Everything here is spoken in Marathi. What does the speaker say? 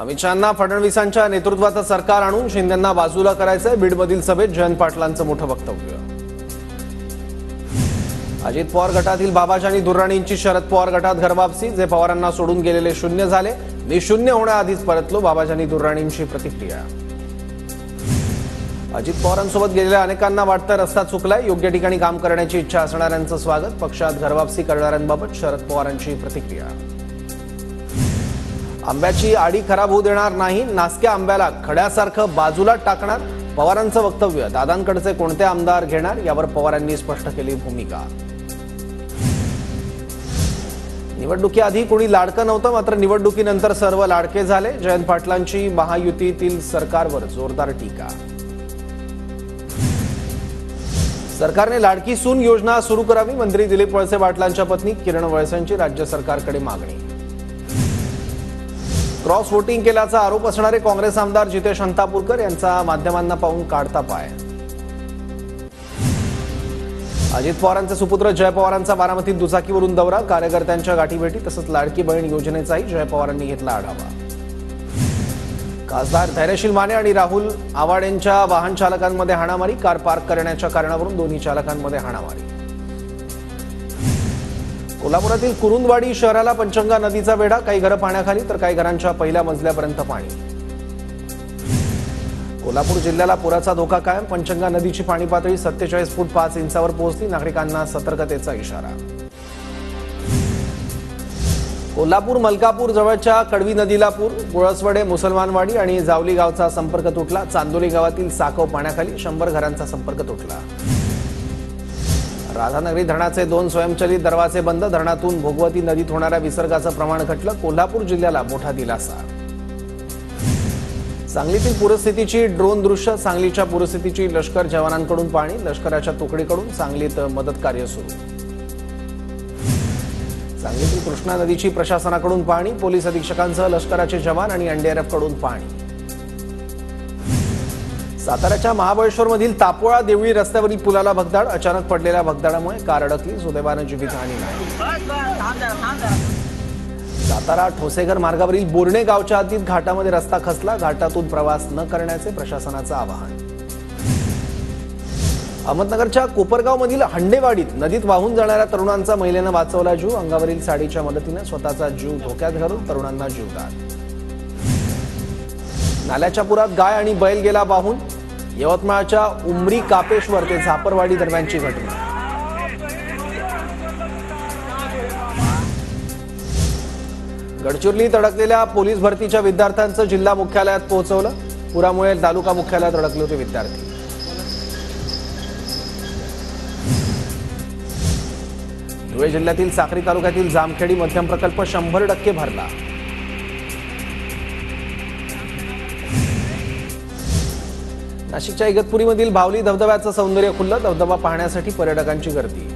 अमित शहांना फडणवीसांच्या नेतृत्वाचं सरकार आणून शिंदेंना बाजूला करायचंय। बीडमधील सभेत जयंत पाटलांचं मोठं वक्तव्य। अजित पवार गटातील बाबाजानी दुर्राणींची शरद पवार गटात घरवापसी। जे पवारांना सोडून गेलेले शून्य झाले, मी शून्य होण्याआधीच परतलो। बाबाजानी दुर्राणींची प्रतिक्रिया। अजित पवारांसोबत गेलेल्या अनेकांना वाटतं रस्ता चुकलाय, योग्य ठिकाणी काम करण्याची इच्छा असणाऱ्यांचं स्वागत। पक्षात घरवापसी करणाऱ्यांबाबत शरद पवारांची प्रतिक्रिया। आंब्याची आडी खराब होऊ देणार नाही, नासक्या आंब्याला खड्यासारखं बाजूला टाकणार, पवारांचं वक्तव्य। दादांकडचे कोणते आमदार घेणार, यावर पवारांनी स्पष्ट केली भूमिका। निवडणुकीआधी कोणी लाडकं नव्हतं, मात्र निवडणुकीनंतर सर्व लाडके झाले। जयंत पाटलांची महायुतीतील सरकारवर जोरदार टीका। सरकारने लाडकी सून योजना सुरू करावी, मंत्री दिलीप वळसे पाटलांच्या पत्नी किरण वळसेंची राज्य सरकारकडे मागणी। क्रॉस वोटिंग केल्याचा आरोप असणारे काँग्रेस आमदार जितेश अंतापूरकर यांचा माध्यमांना पाहून काढता पाय। अजित पवारांचे सुपुत्र जय पवारांचा बारामतीत दुचाकीवरून दौरा, कार्यकर्त्यांच्या गाठीभेटी तसंच लाडकी बहीण योजनेचाही जय पवारांनी घेतला आढावा। खासदार धैर्यशील माने आणि राहुल आवाड यांच्या वाहन चालकांमध्ये हाणामारी, कार पार्क करण्याच्या कारणावरून दोन्ही चालकांमध्ये हाणामारी। कोल्हापुरातील कुरुंदवाडी शहराला पंचगंगा नदीचा वेढा, काही घरं पाण्याखाली तर काही घरांच्या पहिल्या मजल्यापर्यंत पाणी। कोल्हापूर जिल्ह्याला पुराचा धोका कायम, पंचगंगा नदीची पाणी पातळी 47 फूट 5 इंचावर पोहोचली, नागरिकांना सतर्कतेचा इशारा। कोल्हापूर मलकापूर जवळच्या कडवी नदीला पूर, गुळसवडे मुसलमानवाडी आणि जावली गावचा संपर्क तुटला। चांदोली गावातील साकव पाण्याखाली, 100 घरांचा संपर्क तुटला। राधानगरी धरणाचे 2 स्वयंचलित दरवाजे बंद, धरणातून भोगवती नदीत होणाऱ्या विसर्गाचं प्रमाण घटलं, कोल्हापूर जिल्ह्याला मोठा दिलासा। सांगलीतील पूरस्थितीची ड्रोन दृश्य, सांगलीच्या पूरस्थितीची लष्कर जवानांकडून पाहणी, लष्कराच्या तुकडीकडून सांगलीत मदत कार्य सुरू। सांगलीतील कृष्णा नदीची प्रशासनाकडून पाहणी, पोलीस अधीक्षकांसह लष्कराचे जवान आणि एनडीआरएफ कडून पाहणी। साताऱ्याच्या महाबळेश्वरमधील तापोळा देवळी रस्त्यावरील पुलाला भगदाड, अचानक पडलेल्या भगदाडामुळे कार अडकली, सुदैवाने जीवितहानी नाही। सातारा ठोसेघर मार्गावरील बोर्णे गावच्या हद्दीत घाटामध्ये रस्ता खचला, घाटातून प्रवास न करण्याचे प्रशासनाचं आवाहन। अहमदनगरच्या कोपरगावमधील हंडेवाडीत नदीत वाहून जाणाऱ्या तरुणांचा महिलेनं वाचवला जीव, अंगावरील साडीच्या मदतीने स्वतःचा जीव धोक्यात घालून तरुणांना जीवदान। नाल्याच्या पुरात गाय आणि बैल गेला वाहून, यवतमाळच्या उमरी कापेश्वर ते झापरवाडी दरम्यानची घटना। गडचिरोलीत अडकलेल्या पोलीस भरतीच्या विद्यार्थ्यांचं जिल्हा मुख्यालयात पोहोचवलं, पुरामुळे तालुका मुख्यालयात अडकले होते विद्यार्थी। धुळे जिल्ह्यातील साक्री तालुक्यातील जामखेडी मध्यम प्रकल्प 100% भरला। नाशिकच्या इगतपुरीमधील भावली धबधब्याचं सौंदर्य खुललं, धबधबा पाहण्यासाठी पर्यटकांची गर्दी।